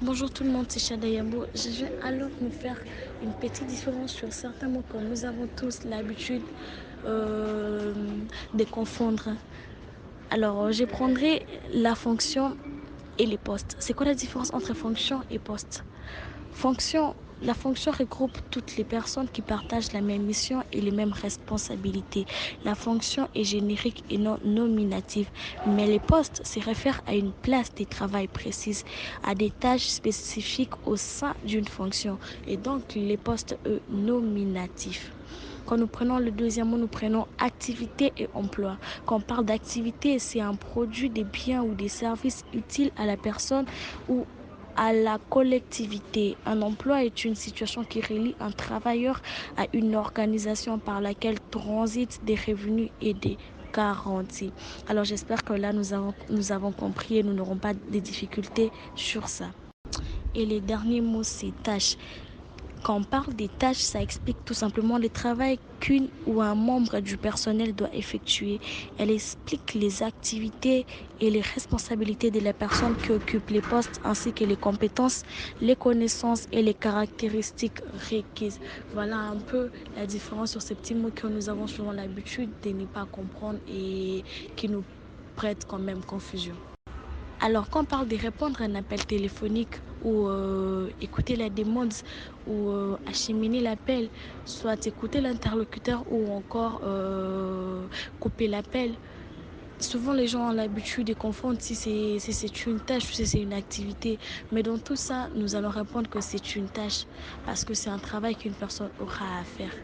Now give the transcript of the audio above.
Bonjour tout le monde, c'est Chada Yambo. Je vais alors nous faire une petite différence sur certains mots que nous avons tous l'habitude euh, de confondre. Alors, je prendrai la fonction et les postes. C'est quoi la différence entre fonction et poste? La fonction regroupe toutes les personnes qui partagent la même mission et les mêmes responsabilités. La fonction est générique et non nominative, mais les postes se réfèrent à une place de travail précise, à des tâches spécifiques au sein d'une fonction, et donc les postes, nominatifs. Quand nous prenons le deuxième mot, nous prenons activité et emploi. Quand on parle d'activité, c'est un produit, des biens ou des services utiles à la personne ou à la collectivité. Un emploi est une situation qui relie un travailleur à une organisation par laquelle transitent des revenus et des garanties. Alors j'espère que là nous avons compris et nous n'aurons pas de difficultés sur ça. Et les derniers mots, c'est tâches. Quand on parle des tâches, ça explique tout simplement le travail qu'une ou un membre du personnel doit effectuer. Elle explique les activités et les responsabilités de la personne qui occupe les postes ainsi que les compétences, les connaissances et les caractéristiques requises. Voilà un peu la différence sur ces petits mots que nous avons souvent l'habitude de ne pas comprendre et qui nous prêtent quand même confusion. Alors, quand on parle de répondre à un appel téléphonique ou écouter la demande ou acheminer l'appel, soit écouter l'interlocuteur ou encore couper l'appel, souvent les gens ont l'habitude de confondre si c'est une tâche ou si c'est une activité. Mais dans tout ça, nous allons répondre que c'est une tâche parce que c'est un travail qu'une personne aura à faire.